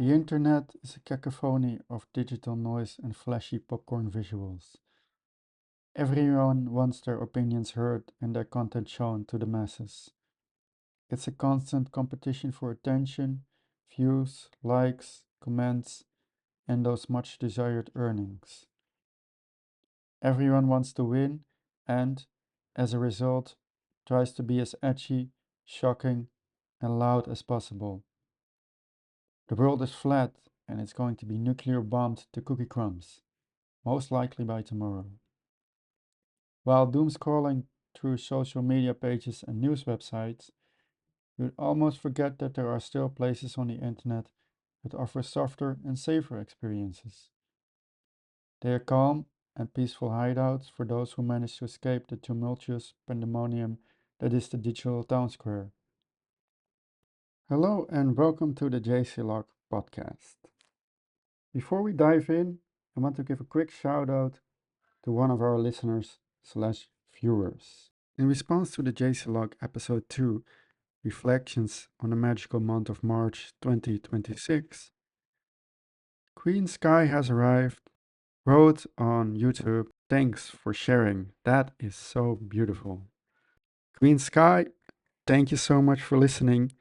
The internet is a cacophony of digital noise and flashy popcorn visuals. Everyone wants their opinions heard and their content shown to the masses. It's a constant competition for attention, views, likes, comments, and those much desired earnings. Everyone wants to win and, as a result, tries to be as edgy, shocking, and loud as possible. The world is flat and it's going to be nuclear bombed to cookie crumbs, most likely by tomorrow. While doom scrolling through social media pages and news websites, you'd almost forget that there are still places on the internet that offer softer and safer experiences. They are calm and peaceful hideouts for those who manage to escape the tumultuous pandemonium that is the digital town square. Hello and welcome to the JC Log podcast. Before we dive in, I want to give a quick shout out to one of our listeners slash viewers. In response to the JC Log episode 2, Reflections on the Magical Month of March 2026, Queen Sky has arrived, wrote on YouTube, "Thanks for sharing, that is so beautiful." Queen Sky, thank you so much for listening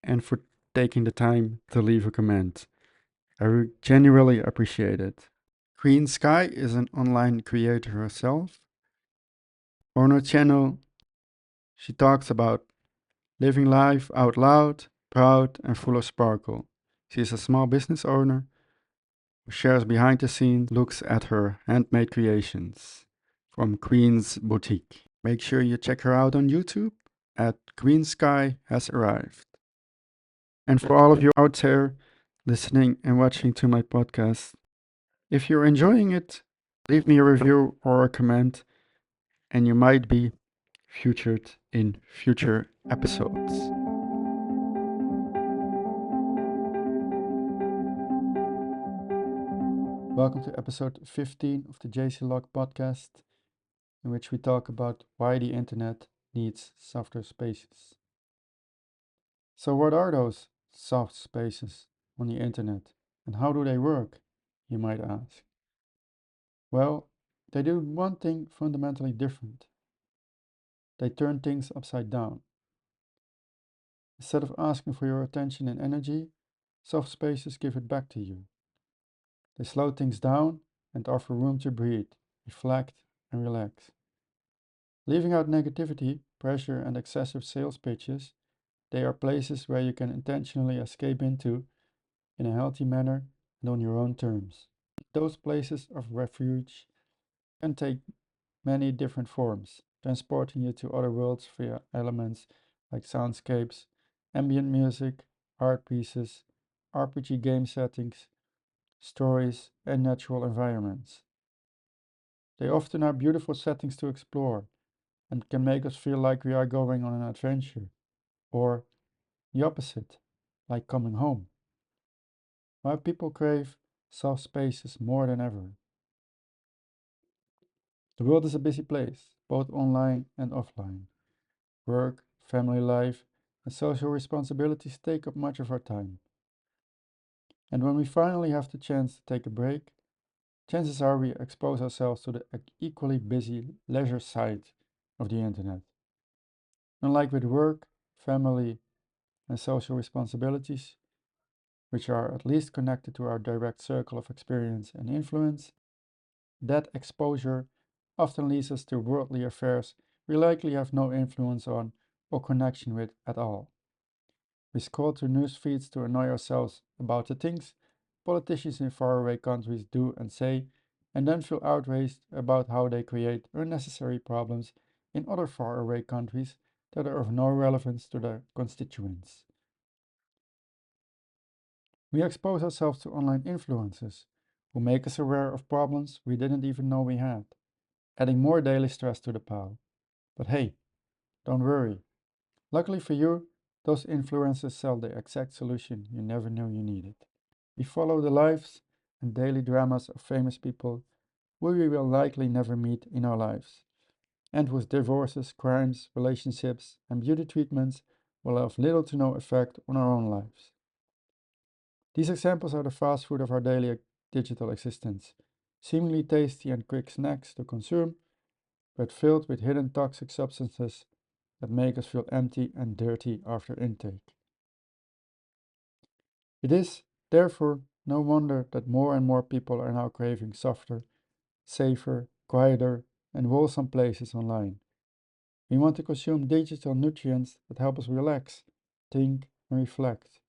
and for taking the time to leave a comment. I genuinely appreciate it. Queen Sky is an online creator herself. On her channel, she talks about living life out loud, proud, and full of sparkle. She is a small business owner who shares behind the scenes looks at her handmade creations from Queen's Boutique. Make sure you check her out on YouTube at Queen Sky Has Arrived. And for all of you out there listening and watching to my podcast, if you're enjoying it, leave me a review or a comment, and you might be featured in future episodes. Welcome to episode 15 of the JC Log podcast, in which we talk about why the internet needs softer spaces. So, what are those soft spaces on the internet, and how do they work, you might ask? Well, they do one thing fundamentally different. They turn things upside down. Instead of asking for your attention and energy, soft spaces give it back to you. They slow things down and offer room to breathe, reflect, and relax. Leaving out negativity, pressure, and excessive sales pitches, they are places where you can intentionally escape into in a healthy manner and on your own terms. Those places of refuge can take many different forms, transporting you to other worlds via elements like soundscapes, ambient music, art pieces, RPG game settings, stories, and natural environments. They often are beautiful settings to explore and can make us feel like we are going on an adventure, or the opposite, like coming home. Why people crave soft spaces more than ever. The world is a busy place, both online and offline. Work, family life, and social responsibilities take up much of our time. And when we finally have the chance to take a break, chances are we expose ourselves to the equally busy leisure side of the internet. Unlike with work, family, and social responsibilities, which are at least connected to our direct circle of experience and influence, that exposure often leads us to worldly affairs we likely have no influence on or connection with at all. We scroll through news feeds to annoy ourselves about the things politicians in faraway countries do and say, and then feel outraged about how they create unnecessary problems in other faraway countries that are of no relevance to their constituents. We expose ourselves to online influencers who make us aware of problems we didn't even know we had, adding more daily stress to the pile. But hey, don't worry. Luckily for you, those influencers sell the exact solution you never knew you needed. We follow the lives and daily dramas of famous people who we will likely never meet in our lives, and whose divorces, crimes, relationships, and beauty treatments will have little to no effect on our own lives. These examples are the fast food of our daily digital existence, seemingly tasty and quick snacks to consume, but filled with hidden toxic substances that make us feel empty and dirty after intake. It is, therefore, no wonder that more and more people are now craving softer, safer, quieter, and wholesome places online. We want to consume digital nutrients that help us relax, think, and reflect.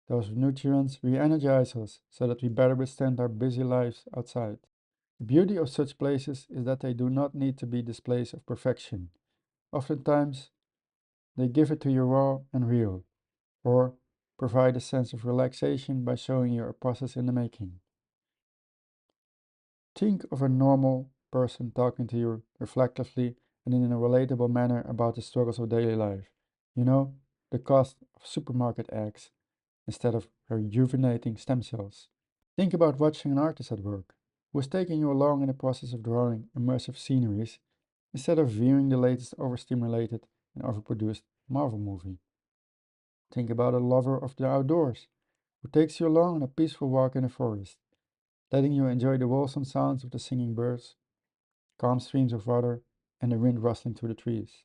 Those nutrients re energize us so that we better withstand our busy lives outside. The beauty of such places is that they do not need to be displays of perfection. Oftentimes, they give it to you raw and real, or provide a sense of relaxation by showing you a process in the making. Think of a normal person talking to you reflectively and in a relatable manner about the struggles of daily life. You know, the cost of supermarket eggs instead of rejuvenating stem cells. Think about watching an artist at work who is taking you along in the process of drawing immersive sceneries instead of viewing the latest overstimulated and overproduced Marvel movie. Think about a lover of the outdoors who takes you along on a peaceful walk in the forest, letting you enjoy the wholesome sounds of the singing birds, calm streams of water, and the wind rustling through the trees.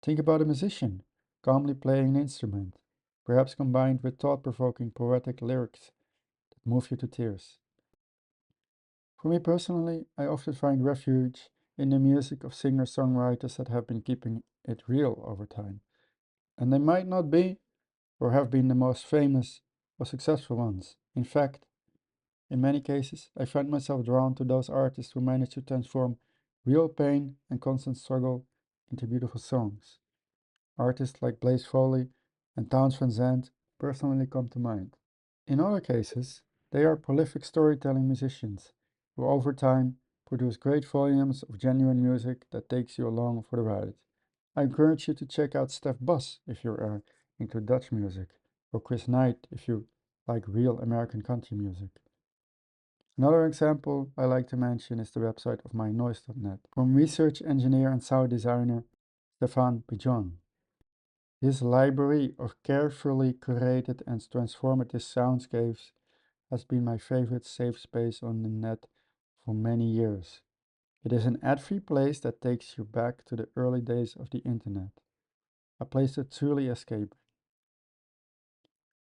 Think about a musician calmly playing an instrument, perhaps combined with thought provoking poetic lyrics that move you to tears. For me personally, I often find refuge in the music of singer songwriters that have been keeping it real over time. And they might not be or have been the most famous or successful ones. In fact, in many cases, I find myself drawn to those artists who manage to transform real pain and constant struggle into beautiful songs. Artists like Blaze Foley and Towns Van Zandt personally come to mind. In other cases, they are prolific storytelling musicians who over time produce great volumes of genuine music that takes you along for the ride. I encourage you to check out Stef Bos if you are into Dutch music, or Chris Knight if you like real American country music. Another example I like to mention is the website of mynoise.net from research engineer and sound designer Stefan Pigeon. His library of carefully curated and transformative soundscapes has been my favorite safe space on the net for many years. It is an ad-free place that takes you back to the early days of the internet, a place to truly escape.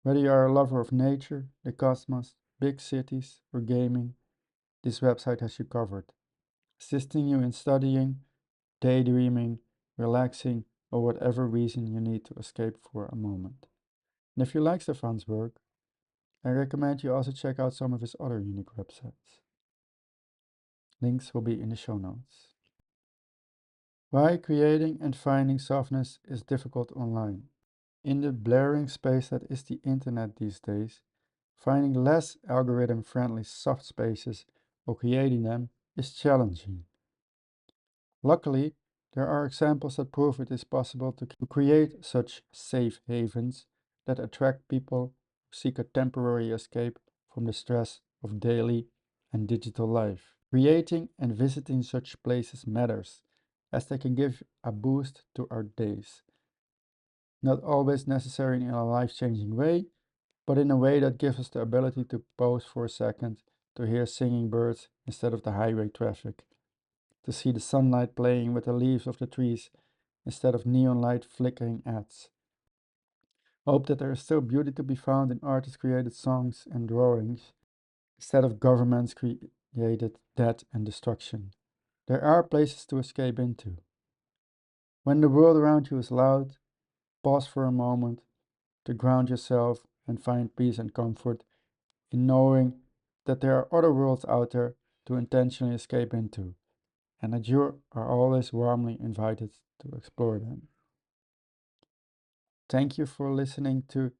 Whether you are a lover of nature, the cosmos, big cities, or gaming, this website has you covered, assisting you in studying, daydreaming, relaxing, or whatever reason you need to escape for a moment. And if you like Stefan's work, I recommend you also check out some of his other unique websites. Links will be in the show notes. Why creating and finding softness is difficult online. In the blaring space that is the internet these days, finding less algorithm-friendly soft spaces or creating them is challenging. Luckily, there are examples that prove it is possible to create such safe havens that attract people who seek a temporary escape from the stress of daily and digital life. Creating and visiting such places matters, as they can give a boost to our days. Not always necessary in a life-changing way, but in a way that gives us the ability to pause for a second, to hear singing birds instead of the highway traffic, to see the sunlight playing with the leaves of the trees instead of neon light flickering ads. Hope that there is still beauty to be found in artist-created songs and drawings, instead of governments created death and destruction. There are places to escape into. When the world around you is loud, pause for a moment to ground yourself and find peace and comfort in knowing that there are other worlds out there to intentionally escape into, and that you are always warmly invited to explore them. Thank you for listening to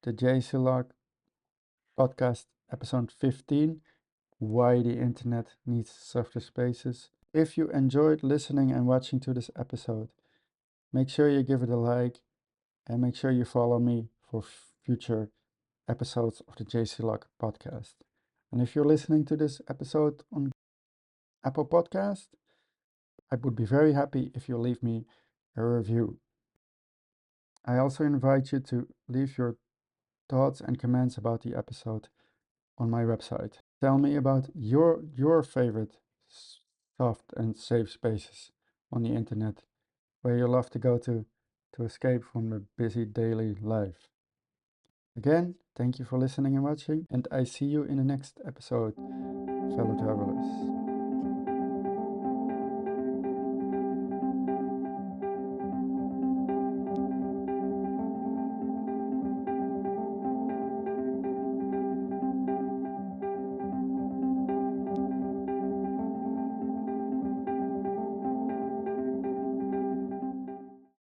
the JC Log podcast, episode 15, Why the Internet Needs Softer Spaces. If you enjoyed listening and watching to this episode, make sure you give it a like and make sure you follow me for future episodes of the JC Log podcast. And if you're listening to this episode on Apple Podcast, I would be very happy if you leave me a review. I also invite you to leave your thoughts and comments about the episode on my website. Tell me about your favorite soft and safe spaces on the internet where you love to go to escape from the busy daily life. Again, thank you for listening and watching, and I see you in the next episode, fellow travelers.